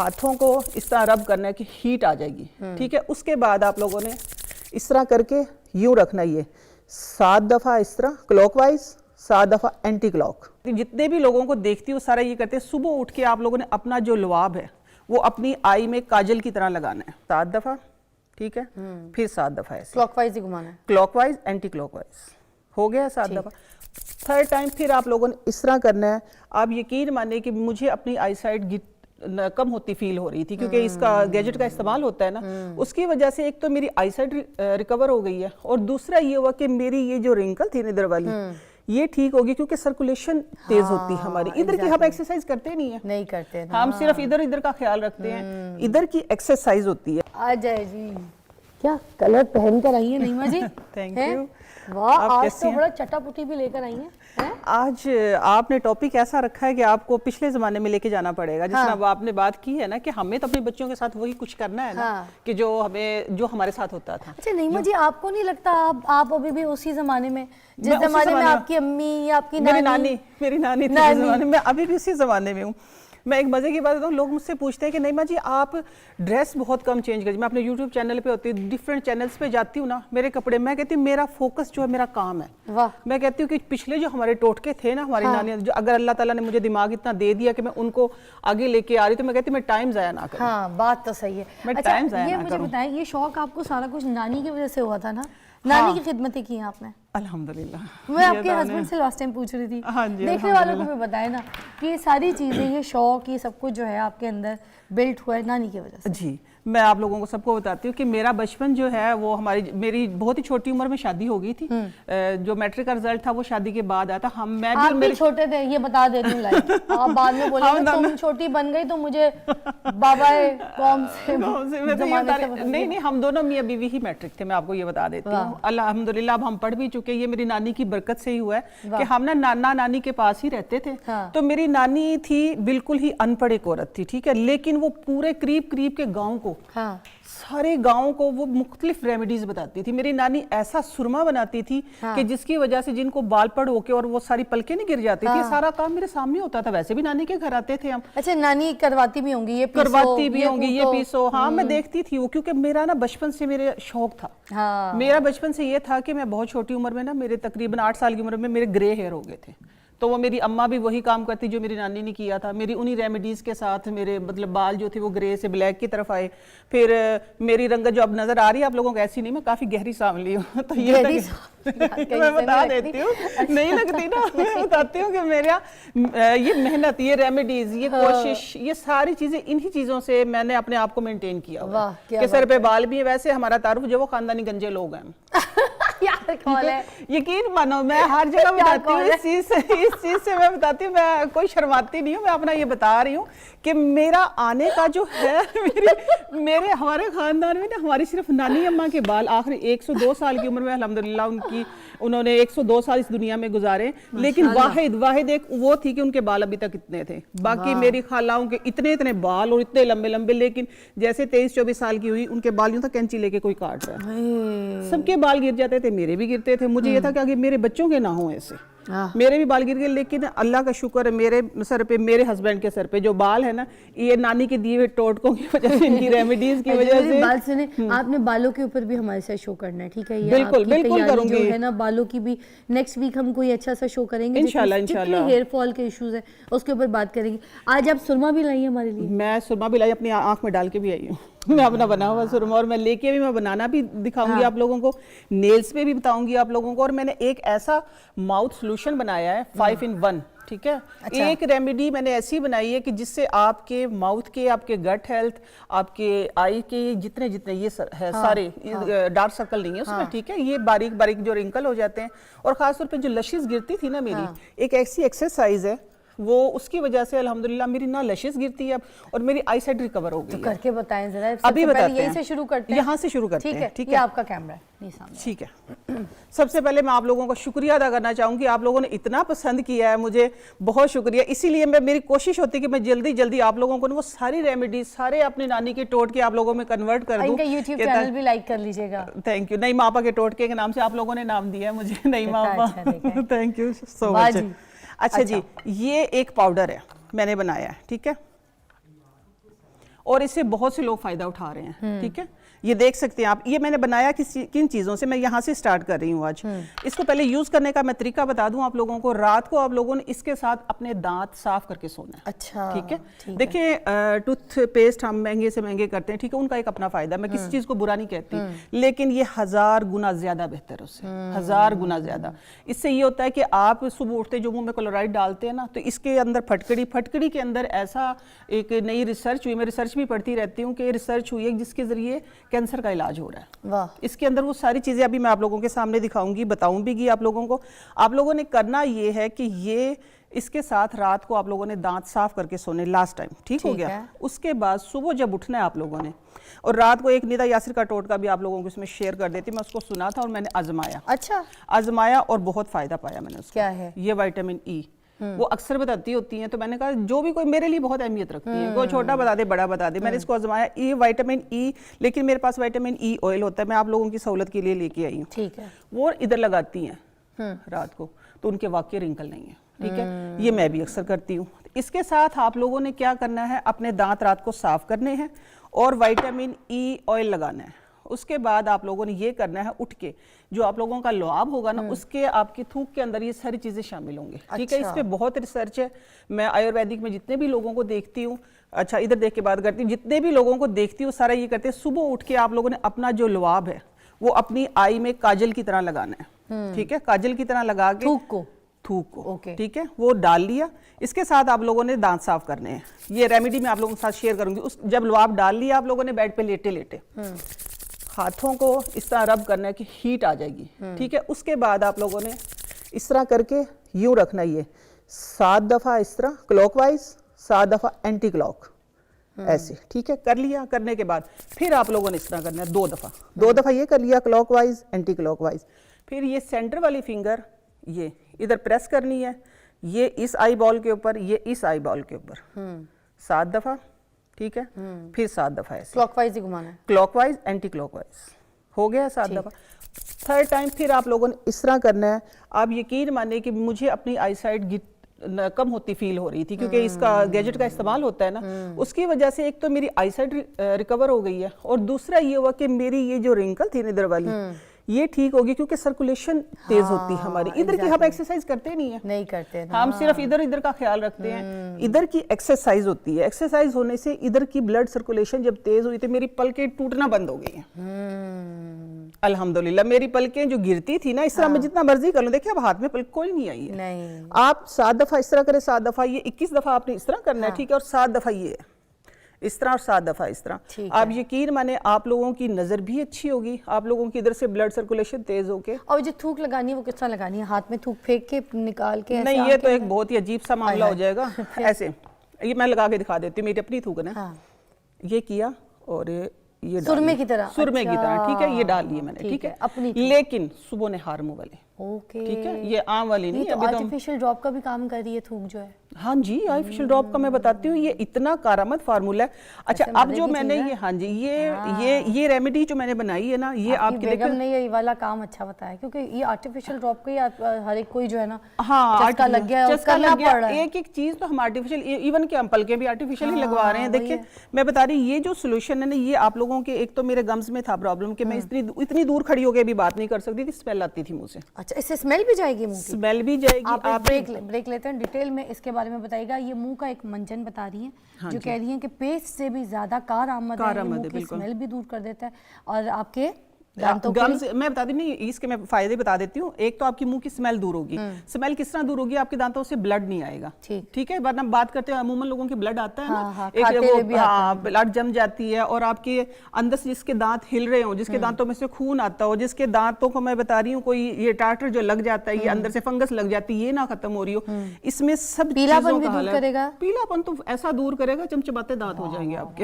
हाथों को इस तरह रब करना है कि हीट आ जाएगी, ठीक है। उसके बाद आप लोगों ने इस तरह करके यूं रखना, ये 7 दफ़ा इस तरह क्लॉकवाइज, 7 दफ़ा एंटी क्लॉक। जितने भी लोगों को देखती हूँ सारा ये करते हैं, सुबह उठ के आप लोगों ने अपना जो लुआब है वो अपनी आई में काजल की तरह लगाना है 7 दफ़ा, ठीक है। फिर 7 दफ़ा ऐसे क्लॉकवाइज ही घुमाना है, क्लॉकवाइज एंटी क्लॉकवाइज, हो गया 7 दफ़ा। थर्ड टाइम फिर आप लोगों ने इस तरह करना है। आप यकीन मानिए कि मुझे अपनी आई साइट कम होती फील हो रही थी, क्योंकि इसका गैजेट का इस्तेमाल होता है ना, उसकी वजह से एक तो मेरी आई साइट रिकवर हो गई है, और दूसरा ये हुआ कि मेरी ये जो रिंकल थी इधर वाली ये ठीक होगी, क्योंकि सर्कुलेशन तेज होती है हमारी। इधर की हम एक्सरसाइज करते नहीं करते, हम सिर्फ इधर इधर का ख्याल रखते हैं, इधर की एक्सरसाइज होती है। आ जाए जी, क्या कलर पहन कर आई है नईमा जी। Thank you. वाह, आज तो बड़ा चटापुटी भी लेकर आई हैं। आज आपने टॉपिक ऐसा रखा है कि आपको पिछले ज़माने में लेके जाना पड़ेगा। जिस तरह आपने बात की है ना कि हमें तो अपने बच्चों के साथ वही कुछ करना है ना, कि जो हमारे साथ होता था। अच्छा नईमा जी, आपको नहीं लगता आप अभी भी उसी ज़माने में, जिस ज़माने में आपकी अम्मी या आपकी मेरी नानी थी, ज़माने में अभी भी उसी ज़माने में हूँ। मैं एक मजे की बात बताऊँ, लोग मुझसे पूछते हैं कि नईमा जी आप ड्रेस बहुत कम चेंज करती। मैं अपने यूट्यूब चैनल पे होती हूँ, डिफरेंट चैनल्स पे जाती हूँ ना, मेरे कपड़े, मैं कहती हूँ मेरा फोकस जो है मेरा काम है। वाह। मैं कहती हूँ कि पिछले जो हमारे टोटके थे ना, हमारी नानी, जो अगर अल्लाह ताला ने मुझे दिमाग इतना दे दिया कि मैं उनको आगे लेके आ रही, तो मैं कहती हूँ मैं टाइम ज़ाया ना करूँ। हाँ, बात तो सही है। मैं टाइम ज़ाया ना ये मुझे बताएं, ये शौक आपको सारा कुछ नानी की वजह से हुआ था ना? नानी की खिदमतें की हैं आपने? अल्हम्दुलिल्लाह। मैं आपके हस्बैंड से लास्ट टाइम पूछ रही थी। हाँ जी, देखने वालों को भी बताएं ना कि ये सारी चीज़ें, ये शौक, ये सब कुछ जो है आपके अंदर बिल्ट हुआ है नानी की वजह से। जी, मैं आप लोगों को सबको बताती हूँ कि मेरा बचपन जो है वो मेरी बहुत ही छोटी उम्र में शादी हो गई थी। जो मैट्रिक का रिजल्ट था वो शादी के बाद आया था। आप भी छोटे थे, ये बता देती हूँ लाइक, आप बाद में बोलेंगे तुम छोटी बन गई तो मुझे बाबा कौम से नहीं, हम दोनों मियां बीवी ही मैट्रिक थे। मैं आपको ये बता देती हूँ, अल्हम्दुलिल्लाह अब हम पढ़ भी चुके। ये मेरी नानी की बरकत से ही हुआ है कि हम ना नाना नानी के पास ही रहते थे। तो मेरी नानी थी बिल्कुल ही अनपढ़ एक औरत थी, ठीक है, लेकिन वो पूरे करीब के गाँव को, सारे गाँव को वो मुख्तलिफ रेमेडीज बताती थी। मेरी नानी ऐसा सुरमा बनाती थी कि जिसकी वजह से जिनको बाल पड़ होके और वो सारी पलकें नहीं गिर जाती थी, सारा काम मेरे सामने होता था। वैसे भी नानी के घर आते थे हम। अच्छा, नानी करवाती भी होंगी, ये पीसो। हाँ, मैं देखती थी वो, क्योंकि मेरा ना बचपन से मेरे शौक था। मेरा बचपन से ये था कि मैं बहुत छोटी उम्र में ना, मेरे तकरीबन 8 साल की उम्र में मेरे ग्रे हेयर हो गए थे। तो वो मेरी अम्मा भी वही काम करती जो मेरी नानी ने किया था। मेरी उन्हीं रेमेडीज़ के साथ मेरे मतलब बाल जो थे वो ग्रे से ब्लैक की तरफ आए। फिर मेरी रंगत जो अब नज़र आ रही है आप लोगों को, ऐसी नहीं, मैं काफ़ी गहरी सांवली हूँ। तो ये मैं बता देती हूँ, नहीं लगती ना, मैं बताती हूँ कि मेरा ये मेहनत, ये रेमेडीज़, ये कोशिश, ये सारी चीज़ें, इन्हीं चीज़ों से मैंने अपने आप को मेनटेन किया हुआ है। कि सर पे बाल भी है। वैसे हमारा तारुफ जो वो खानदानी गंजे लोग हैं। यकीन मानो, मैं हर जगह बताती हूँ इस चीज से मैं बताती हूँ, मैं कोई शर्माती नहीं हूँ। मैं अपना ये बता रही हूँ कि मेरा आने का जो है, मेरे हमारे खानदान में ना, हमारी सिर्फ नानी अम्मा के बाल आखिरी 102 साल की उम्र में अल्हम्दुलिल्लाह उन्होंने 102 साल इस दुनिया में गुजारे, लेकिन वाहिद एक वो थी कि उनके बाल अभी तक इतने थे। बाकी मेरी खालाओं के इतने बाल और इतने लंबे लंबे, लेकिन जैसे 23-24 साल की हुई उनके बाल यूं था कैंची लेके कोई काट रहा है। सबके बाल गिर जाते थे, मेरे भी गिरते थे। मुझे ये था कि आगे मेरे बच्चों के ना हो ऐसे, मेरे भी बाल गिर गए। लेकिन अल्लाह का शुक्र है, मेरे सर पे, मेरे हस्बैंड के सर पे जो बाल है ना, ये नानी के दिए हुए टोटकों की वजह से, इनकी रेमेडीज की वजह से। बात सुने, आपने बालों के ऊपर भी हमारे साथ शो करना है, ठीक है? ये बिल्कुल करूंगी। जो है ना, बालों की भी नेक्स्ट वीक हम कोई अच्छा सा शो करेंगे इंशाल्लाह। हेयर फॉल के इश्यूज है उसके ऊपर बात करेंगे। आज आप सुरमा भी लाई हमारे लिए? मैं सुरमा भी लाई, अपनी आंख में डाल के भी आई हूँ। मैं अपना बना हुआ सुरमा, और मैं लेके भी, मैं बनाना भी दिखाऊंगी आप लोगों को, नेल्स पे भी बताऊंगी आप लोगों को। और मैंने एक ऐसा माउथ सोल्यूशन बनाया है 5 in 1, ठीक है? अच्छा। एक रेमेडी मैंने ऐसी बनाई है कि जिससे आपके माउथ के, आपके गट हेल्थ, आपके आई के जितने ये सारे डार्क सर्कल नहीं है उसमें, ठीक है? ये बारीक बारीक जो रिंकल हो जाते हैं, और खासतौर पे जो लशिस गिरती थी ना मेरी, एक ऐसी एक्सरसाइज है वो, उसकी वजह से अल्हम्दुलिल्लाह मेरी ना लशिस गिरती है अब, और मेरी आई साइट रिकवर हो गई। तो करके बताएं जरा। अभी बताते हैं, यहीं से शुरू करते हैं। यहाँ से शुरू करते हैं, ठीक है? ये आपका कैमरा है, ठीक है। सबसे पहले मैं आप लोगों का शुक्रिया अदा करना चाहूँगी, आप लोगों ने इतना पसंद किया है, मुझे बहुत शुक्रिया। इसीलिए मेरी कोशिश होती है कि मैं जल्दी आप लोगों को वो सारी रेमेडीज, सारे अपनी नानी के टोटके आप लोगों में कन्वर्ट कर दूँ। यूट्यूब चैनल भी लाइक कर लीजिएगा। Thank you. नई मापा के टोटके के नाम से आप लोगों ने नाम दिया है मुझे, नई मापा। Thank you so much. अच्छा जी, ये एक पाउडर है मैंने बनाया है, ठीक है? और इससे बहुत से लोग फायदा उठा रहे हैं। ठीक है, ये देख सकते हैं आप, ये मैंने बनाया किन चीज़ों से, मैं यहाँ से स्टार्ट कर रही हूँ आज। इसको पहले यूज़ करने का मैं तरीका बता दूँ आप लोगों को। रात को आप लोगों ने इसके साथ अपने दांत साफ करके सोना है। अच्छा, ठीक है। देखिए टूथ पेस्ट हम महंगे से महंगे करते हैं, ठीक है, उनका एक अपना फायदा, मैं किसी चीज़ को बुरा नहीं कहती, लेकिन ये 1000 गुना ज़्यादा बेहतर है उससे, 1000 गुना ज़्यादा। इससे ये होता है कि आप सुबह उठते जो मुंह में क्लोराइड डालते हैं ना, तो इसके अंदर फटकड़ी के अंदर ऐसा एक नई रिसर्च हुई, मैं रिसर्च भी पढ़ती रहती हूँ कि रिसर्च हुई है जिसके ज़रिए कैंसर का इलाज हो रहा है। वाह। इसके अंदर वो सारी चीज़ें अभी मैं आप लोगों के सामने दिखाऊंगी, बताऊं भी आप लोगों को। आप लोगों ने करना ये है कि ये इसके साथ रात को आप लोगों ने दांत साफ करके सोने, लास्ट टाइम, ठीक हो गया। उसके बाद सुबह जब उठना है आप लोगों ने, और रात को एक निदा यासिर का टोटका भी आप लोगों को इसमें शेयर कर देती, मैं उसको सुना था और मैंने आजमाया। अच्छा, आजमाया और बहुत फायदा पाया मैंने उसका। क्या है ये विटामिन ई, वो अक्सर बताती होती हैं, तो मैंने कहा जो भी कोई मेरे लिए बहुत अहमियत रखती है, कोई छोटा बता दे बड़ा बता दे, मैंने इसको आजमाया। ये विटामिन ई, लेकिन मेरे पास विटामिन ई ऑयल होता है, मैं आप लोगों की सहूलत के लिए लेके आई हूँ। ठीक है। वो इधर लगाती हैं रात को, तो उनके वाकई रिंकल नहीं है। ठीक है, ये मैं भी अक्सर करती हूँ। इसके साथ आप लोगों ने क्या करना है, अपने दांत रात को साफ करने हैं और विटामिन ई ऑयल लगाना है। उसके बाद आप लोगों ने ये करना है, उठ के जो आप लोगों का लुआब होगा ना, उसके आपकी थूक के अंदर ये सारी चीजें शामिल होंगी। ठीक है, इस पे बहुत रिसर्च है। मैं आयुर्वेदिक में जितने भी लोगों को देखती हूँ, अच्छा इधर देख के बात करती हूँ, जितने भी लोगों को देखती हूँ सारा ये करते हैं, सुबह उठ के आप लोगों ने अपना जो लुआब है वो अपनी आई में काजल की तरह लगाना है। ठीक है, काजल की तरह लगा के थूक को ठीक है, वो डाल लिया। इसके साथ आप लोगों ने दांत साफ करने हैं। ये रेमेडी मैं आप लोगों के साथ शेयर करूंगी। जब लुआब डाल लिया आप लोगों ने बेड पे लेटे लेटे हाथों को इस तरह रब करना है कि हीट आ जाएगी। ठीक है, उसके बाद आप लोगों ने इस तरह करके यूं रखना, ये 7 दफा इस तरह क्लॉकवाइज, 7 दफा एंटी क्लॉक, ऐसे। ठीक है, कर लिया। करने के बाद फिर आप लोगों ने इस तरह करना है 2 दफा ये कर लिया, क्लॉकवाइज एंटी क्लॉकवाइज। फिर ये सेंटर वाली फिंगर ये इधर प्रेस करनी है, ये इस आई बॉल के ऊपर, ये इस आई बॉल के ऊपर 7 दफा। ठीक है, फिर 7 दफा ऐसे क्लॉकवाइज ही घुमाना है, क्लॉकवाइज एंटी क्लॉकवाइज, हो गया 7 दफा। थर्ड टाइम फिर आप लोगों ने इस तरह करना है। आप यकीन मानिए कि मुझे अपनी आई साइट कम होती फील हो रही थी, क्योंकि इसका गैजेट का इस्तेमाल होता है ना, उसकी वजह से एक तो मेरी आई साइट रिकवर हो गई है, और दूसरा ये हुआ कि मेरी ये जो रिंकल थी इधर वाली ये ठीक होगी, क्योंकि सर्कुलेशन तेज होती है हमारी। इधर की हम एक्सरसाइज करते नहीं करते, हम सिर्फ इधर का ख्याल रखते हैं। इधर की एक्सरसाइज होती है, एक्सरसाइज होने से इधर की ब्लड सर्कुलेशन जब तेज हुई तो मेरी पलकें टूटना बंद हो गई हैं। अल्हम्दुलिल्लाह, मेरी पलकें जो गिरती थी ना, इस तरह मैं जितना मर्जी कर लूं, देखिए अब हाथ में पलक कोई नहीं आई है। आप 7 दफा इस तरह करें, 7 दफा ये, 21 दफा आपने इस तरह करना है। ठीक है, और 7 दफा ये इस तरह और 7 दफा इस तरह। आप यकीन माने आप लोगों की नजर भी अच्छी होगी, आप लोगों की इधर से ब्लड सर्कुलेशन तेज होके। और जो थूक लगानी है वो किस तरह लगानी है, हाथ में थूक फेंक के निकाल के? नहीं, ये तो एक बहुत ही अजीब सा मामला हो जाएगा। ऐसे ये मैं लगा के दिखा देती हूँ, मेरी अपनी थूक है ना। ये किया और ये सुरमे की तरह, सुरमे की तरह। ठीक है, ये डाल लिए मैंने। ठीक है, अपनी, लेकिन सुबह ने हार्मो वाले। ठीक है, ये आम वाली नहीं। अभी आर्टिफिशियल ड्रॉप का भी काम कर रही है थूक जो है। हाँ जी, आर्टिफिशियल ड्रॉप का मैं बताती हूँ, ये इतना कारामद फार्मूला है। अच्छा, अब जो मैंने ये, हाँ जी, ये रेमेडी जो मैंने बनाई है ना, ये आपके लिए बेगम ने ये वाला काम अच्छा बताया, क्योंकि ये आर्टिफिशियल ड्रॉप का ही हर एक कोई जो है ना, हाँ, चस्का लग गया, करना पड़ रहा है। एक चीज तो हम आर्टिफिशियल, इवन के हम पलके भी आर्टिफिशियल ही लगवा रहे हैं। देखिए मैं बता रही, ये जो सोल्यूशन है ना, ये आप लोगों के, एक तो मेरे गम्स में था प्रॉब्लम कि मैं इतनी दूर खड़ी होकर भी बात नहीं कर सकती थी, स्मेल आती थी मुंह से। अच्छा, इससे स्मेल भी जाएगी मुंह की? स्मेल भी जाएगी। आप ब्रेक लेते हैं, डिटेल में इसके बारे में बताइएगा। ये मुंह का एक मंजन बता रही हैं, जो कह रही हैं कि पेस्ट से भी ज्यादा कारआमद है, मुंह की स्मेल भी दूर कर देता है, और आपके गम्स, मैं बता दी नहीं, इसके मैं फायदे बता देती हूँ। एक तो आपकी मुंह की स्मेल दूर होगी। स्मेल किस तरह दूर होगी? आपके दांतों से ब्लड नहीं आएगा। ठीक है, वरना बात करते हैं अमूमन लोगों के ब्लड आता है ना, एक ब्लड जम जाती है, और आपके अंदर से जिसके दांत हिल रहे हो, जिसके दांतों में से खून आता हो, जिसके दांतों को मैं बता रही हूँ कोई ये टार्टर जो लग जाता है, ये अंदर से फंगस लग जाती है, ये ना खत्म हो रही हो, इसमें सब पीलापन भी दूर करेगा। पीलापन तो ऐसा दूर करेगा, चमचमाते दांत हो जाएंगे आपके।